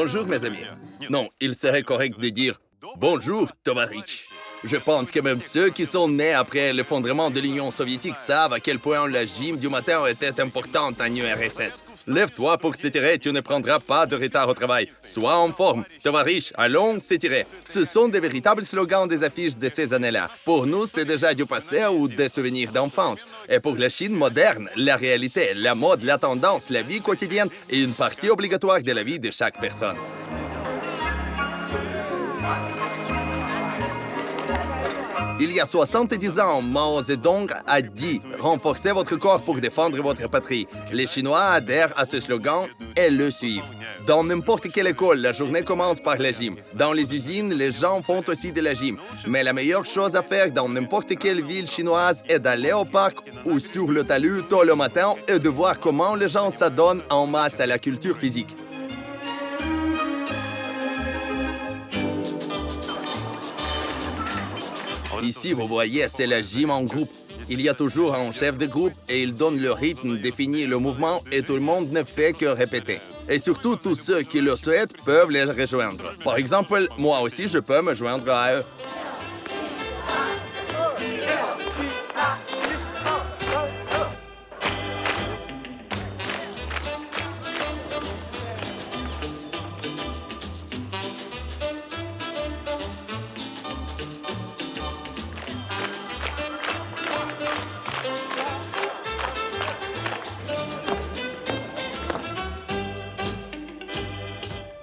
Bonjour, mes amis. Non, il serait correct de dire bonjour, Tovarich. Je pense que même ceux qui sont nés après l'effondrement de l'Union soviétique savent à quel point la gym du matin était importante en URSS. Lève-toi pour s'étirer, tu ne prendras pas de retard au travail. Sois en forme. Tovarich, allons s'étirer. Ce sont des véritables slogans des affiches de ces années-là. Pour nous, c'est déjà du passé ou des souvenirs d'enfance. Et pour la Chine moderne, la réalité, la mode, la tendance, la vie quotidienne est une partie obligatoire de la vie de chaque personne. Il y a 70 ans, Mao Zedong a dit « Renforcez votre corps pour défendre votre patrie ». Les Chinois adhèrent à ce slogan et le suivent. Dans n'importe quelle école, la journée commence par la gym. Dans les usines, les gens font aussi de la gym. Mais la meilleure chose à faire dans n'importe quelle ville chinoise est d'aller au parc ou sur le talus tôt le matin et de voir comment les gens s'adonnent en masse à la culture physique. Ici, vous voyez, c'est la gym en groupe. Il y a toujours un chef de groupe et il donne le rythme, définit le mouvement et tout le monde ne fait que répéter. Et surtout, tous ceux qui le souhaitent peuvent les rejoindre. Par exemple, moi aussi, je peux me joindre à eux.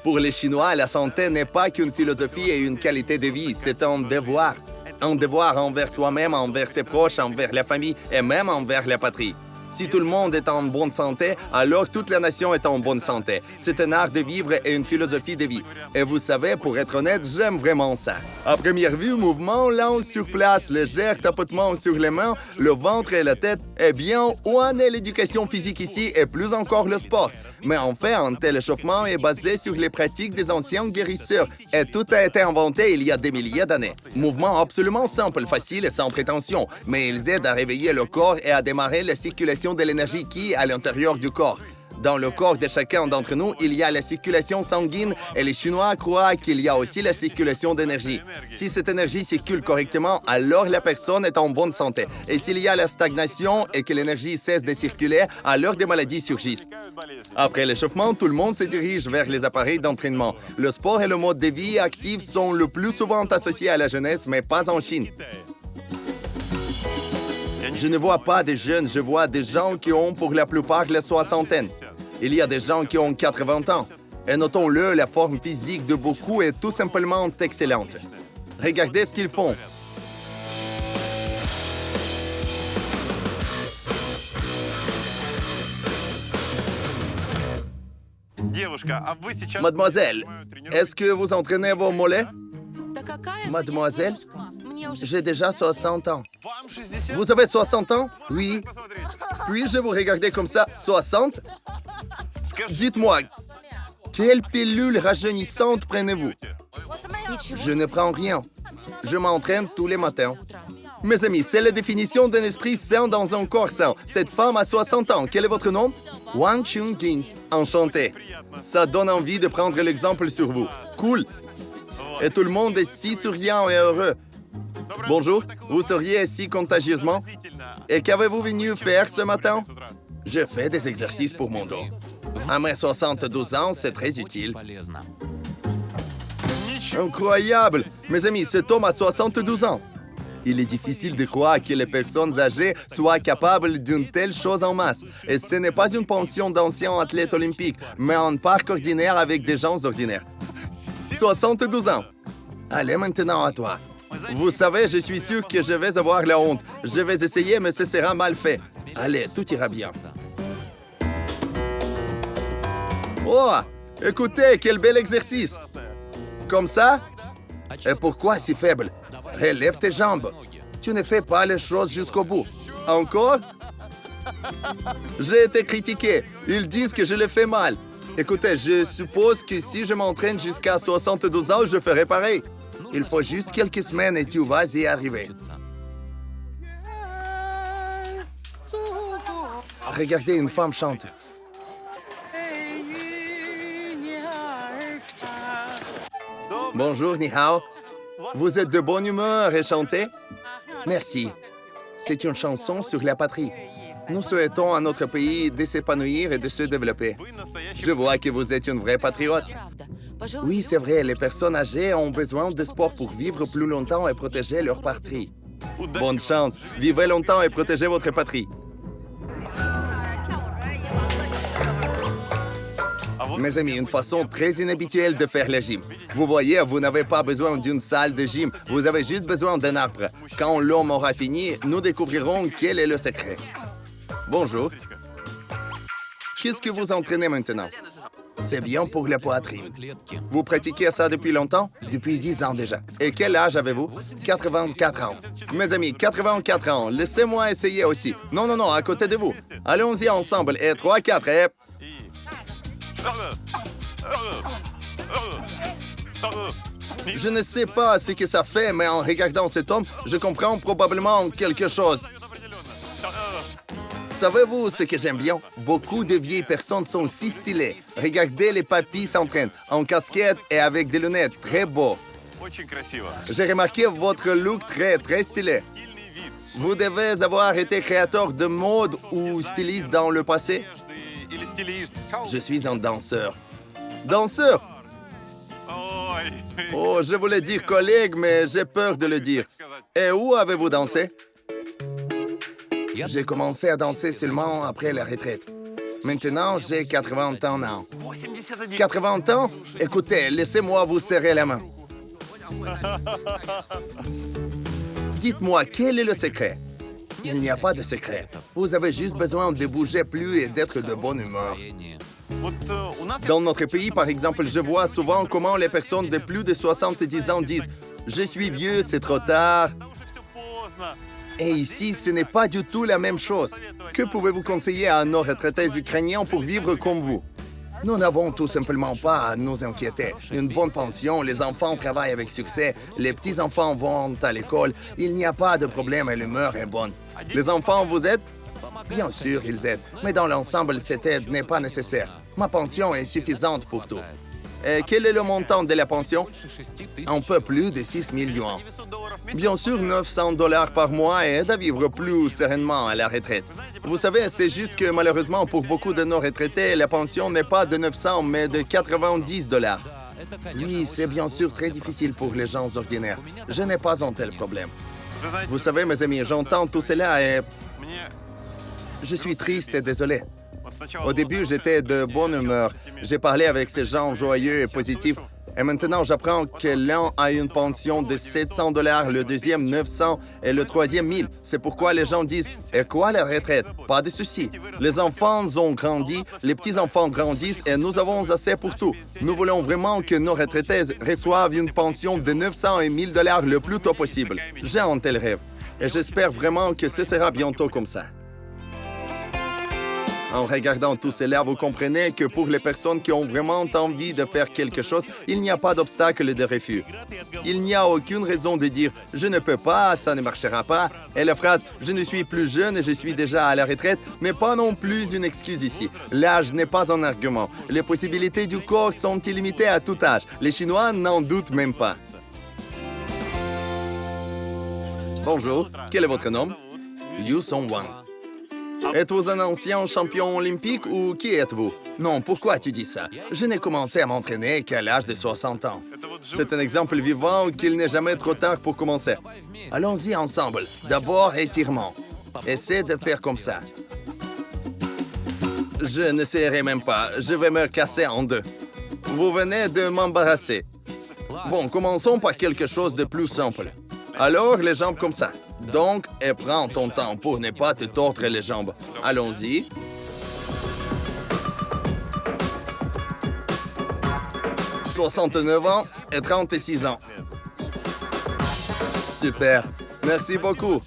Pour les Chinois, la santé n'est pas qu'une philosophie et une qualité de vie, c'est un devoir. Un devoir envers soi-même, envers ses proches, envers la famille et même envers la patrie. Si tout le monde est en bonne santé, alors toute la nation est en bonne santé. C'est un art de vivre et une philosophie de vie. Et vous savez, pour être honnête, j'aime vraiment ça. À première vue, mouvement lent sur place, léger tapotement sur les mains, le ventre et la tête. Eh bien, où en est l'éducation physique ici et plus encore le sport? Mais en fait, un tel échauffement est basé sur les pratiques des anciens guérisseurs et tout a été inventé il y a des milliers d'années. Mouvement absolument simple, facile et sans prétention, mais ils aident à réveiller le corps et à démarrer la circulation de l'énergie qui est à l'intérieur du corps. Dans le corps de chacun d'entre nous, il y a la circulation sanguine et les Chinois croient qu'il y a aussi la circulation d'énergie. Si cette énergie circule correctement, alors la personne est en bonne santé. Et s'il y a la stagnation et que l'énergie cesse de circuler, alors des maladies surgissent. Après l'échauffement, tout le monde se dirige vers les appareils d'entraînement. Le sport et le mode de vie actif sont le plus souvent associés à la jeunesse, mais pas en Chine. Je ne vois pas des jeunes, je vois des gens qui ont pour la plupart la soixantaine. Il y a des gens qui ont 80 ans. Et notons-le, la forme physique de beaucoup est tout simplement excellente. Regardez ce qu'ils font. Mademoiselle, est-ce que vous entraînez vos mollets? Mademoiselle, j'ai déjà 60 ans. Vous avez 60 ans? Oui. Puis-je vous regarder comme ça? 60? Dites-moi, quelle pilule rajeunissante prenez-vous? Je ne prends rien. Je m'entraîne tous les matins. Mes amis, c'est la définition d'un esprit sain dans un corps sain. Cette femme a 60 ans. Quel est votre nom? Wang Chungjin. Enchanté. Ça donne envie de prendre l'exemple sur vous. Cool. Et tout le monde est si souriant et heureux. Bonjour, vous souriez si contagieusement. Et qu'avez-vous venu faire ce matin? Je fais des exercices pour mon dos. À mes 72 ans, c'est très utile. Incroyable! Mes amis, cet homme a 72 ans. Il est difficile de croire que les personnes âgées soient capables d'une telle chose en masse. Et ce n'est pas une pension d'anciens athlètes olympiques, mais un parc ordinaire avec des gens ordinaires. 72 ans. Allez maintenant à toi. Vous savez, je suis sûr que je vais avoir la honte. Je vais essayer, mais ce sera mal fait. Allez, tout ira bien. Oh, écoutez, quel bel exercice. Comme ça? Et pourquoi si faible? Relève tes jambes. Tu ne fais pas les choses jusqu'au bout. Encore? J'ai été critiqué. Ils disent que je le fais mal. Écoutez, je suppose que si je m'entraîne jusqu'à 72 ans, je ferai pareil. Il faut juste quelques semaines et tu vas y arriver. Regardez, une femme chante. Bonjour, ni hao. Vous êtes de bonne humeur et chantez? Merci. C'est une chanson sur la patrie. Nous souhaitons à notre pays de s'épanouir et de se développer. Je vois que vous êtes une vraie patriote. Oui, c'est vrai, les personnes âgées ont besoin de sport pour vivre plus longtemps et protéger leur patrie. Bonne chance. Vivez longtemps et protégez votre patrie. Mes amis, une façon très inhabituelle de faire le gym. Vous voyez, vous n'avez pas besoin d'une salle de gym, vous avez juste besoin d'un arbre. Quand l'homme aura fini, nous découvrirons quel est le secret. Bonjour. Qu'est-ce que vous entraînez maintenant? C'est bien pour la poitrine. Vous pratiquez ça depuis longtemps? Depuis 10 ans déjà. Et quel âge avez-vous? 84 ans. Mes amis, 84 ans, laissez-moi essayer aussi. Non, non, non, à côté de vous. Allons-y ensemble. Et 3, 4, et... Je ne sais pas ce que ça fait, mais en regardant cet homme, je comprends probablement quelque chose. Savez-vous ce que j'aime bien? Beaucoup de vieilles personnes sont si stylées. Regardez, les papis s'entraînent en casquette et avec des lunettes. Très beau. J'ai remarqué votre look très stylé. Vous devez avoir été créateur de mode ou styliste dans le passé? Je suis un danseur. Danseur? Oh, je voulais dire collègue, mais j'ai peur de le dire. Et où avez-vous dansé? J'ai commencé à danser seulement après la retraite. Maintenant, j'ai 80 ans. 80 ans? Écoutez, laissez-moi vous serrer la main. Dites-moi, quel est le secret? Il n'y a pas de secret. Vous avez juste besoin de bouger plus et d'être de bonne humeur. Dans notre pays, par exemple, je vois souvent comment les personnes de plus de 70 ans disent « Je suis vieux, c'est trop tard ». Et ici, ce n'est pas du tout la même chose. Que pouvez-vous conseiller à nos retraités ukrainiens pour vivre comme vous? Nous n'avons tout simplement pas à nous inquiéter. Une bonne pension, les enfants travaillent avec succès, les petits-enfants vont à l'école, il n'y a pas de problème et l'humeur est bonne. Les enfants vous aident? Bien sûr, ils aident, mais dans l'ensemble, cette aide n'est pas nécessaire. Ma pension est suffisante pour tout. Et quel est le montant de la pension? Un peu plus de 6 000 yuans. Bien sûr, 900 $ par mois aide à vivre plus sereinement à la retraite. Vous savez, c'est juste que malheureusement, pour beaucoup de nos retraités, la pension n'est pas de 900, mais de 90 $. Oui, c'est bien sûr très difficile pour les gens ordinaires. Je n'ai pas un tel problème. Vous savez, mes amis, j'entends tout cela et... je suis triste et désolé. Au début, j'étais de bonne humeur. J'ai parlé avec ces gens joyeux et positifs. Et maintenant, j'apprends que l'un a une pension de 700 $, le deuxième 900 et le troisième 1000. C'est pourquoi les gens disent « Et quoi la retraite? Pas de souci. Les enfants ont grandi, les petits-enfants grandissent et nous avons assez pour tout. Nous voulons vraiment que nos retraités reçoivent une pension de 900 et 1000 $ le plus tôt possible. J'ai un tel rêve. Et j'espère vraiment que ce sera bientôt comme ça. » En regardant tout cela, vous comprenez que pour les personnes qui ont vraiment envie de faire quelque chose, il n'y a pas d'obstacle de refus. Il n'y a aucune raison de dire « je ne peux pas, ça ne marchera pas » et la phrase « je ne suis plus jeune et je suis déjà à la retraite » n'est pas non plus une excuse ici. L'âge n'est pas un argument. Les possibilités du corps sont illimitées à tout âge. Les Chinois n'en doutent même pas. Bonjour, quel est votre nom? Yu Song Wang. Êtes-vous un ancien champion olympique ou qui êtes-vous? Non, pourquoi tu dis ça? Je n'ai commencé à m'entraîner qu'à l'âge de 60 ans. C'est un exemple vivant qu'il n'est jamais trop tard pour commencer. Allons-y ensemble. D'abord, étirement. Essaie de faire comme ça. Je n'essaierai même pas. Je vais me casser en deux. Vous venez de m'embarrasser. Bon, commençons par quelque chose de plus simple. Alors, les jambes comme ça. Donc, et prends ton temps pour ne pas te tordre les jambes. Allons-y. « 69 ans et 36 ans. Super. Merci beaucoup.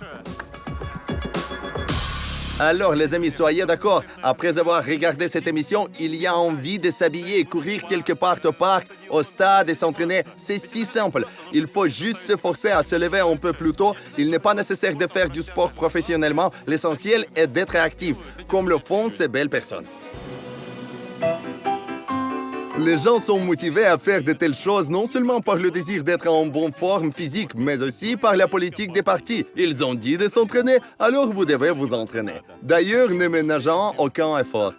Alors, les amis, soyez d'accord. Après avoir regardé cette émission, il y a envie de s'habiller et courir quelque part au parc, au stade et s'entraîner. C'est si simple. Il faut juste se forcer à se lever un peu plus tôt. Il n'est pas nécessaire de faire du sport professionnellement. L'essentiel est d'être actif, comme le font ces belles personnes. Les gens sont motivés à faire de telles choses non seulement par le désir d'être en bonne forme physique, mais aussi par la politique des partis. Ils ont dit de s'entraîner, alors vous devez vous entraîner. D'ailleurs, ne ménageant aucun effort.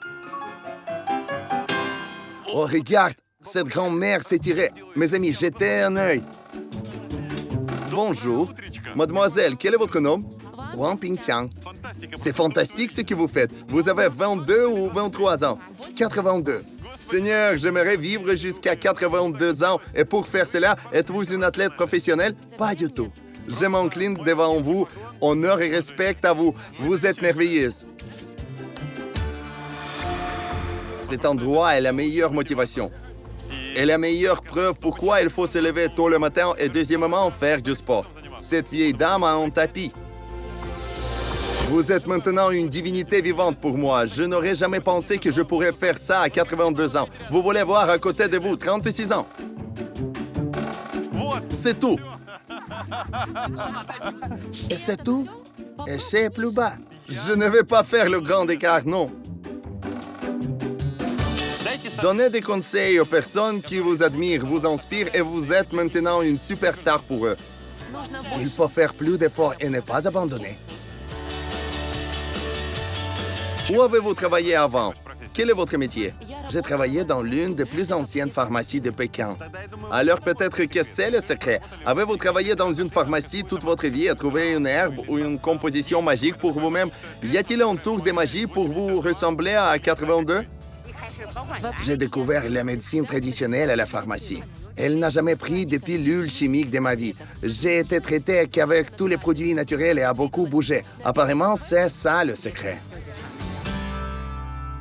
Oh, regarde, cette grand-mère s'est tirée. Mes amis, jetez un œil. Bonjour. Mademoiselle, quel est votre nom? Wang Pingqiang. C'est fantastique ce que vous faites. Vous avez 22 ou 23 ans? 82. Seigneur, j'aimerais vivre jusqu'à 82 ans. Et pour faire cela, êtes-vous une athlète professionnelle? Pas du tout. Je m'incline devant vous. Honneur et respect à vous. Vous êtes merveilleuse. Cet endroit est la meilleure motivation. Et la meilleure preuve pourquoi il faut se lever tôt le matin et deuxièmement faire du sport. Cette vieille dame a un tapis. Vous êtes maintenant une divinité vivante pour moi. Je n'aurais jamais pensé que je pourrais faire ça à 82 ans. Vous voulez voir à côté de vous, 36 ans. C'est tout. Et c'est tout? Et c'est plus bas. Je ne vais pas faire le grand écart, non. Donnez des conseils aux personnes qui vous admirent, vous inspirent et vous êtes maintenant une superstar pour eux. Il faut faire plus d'efforts et ne pas abandonner. Où avez-vous travaillé avant? Quel est votre métier? J'ai travaillé dans l'une des plus anciennes pharmacies de Pékin. Alors peut-être que c'est le secret. Avez-vous travaillé dans une pharmacie toute votre vie et trouvé une herbe ou une composition magique pour vous-même? Y a-t-il un tour de magie pour vous ressembler à 82? J'ai découvert la médecine traditionnelle à la pharmacie. Elle n'a jamais pris de pilule chimique de ma vie. J'ai été traité qu'avec tous les produits naturels et a beaucoup bougé. Apparemment, c'est ça le secret.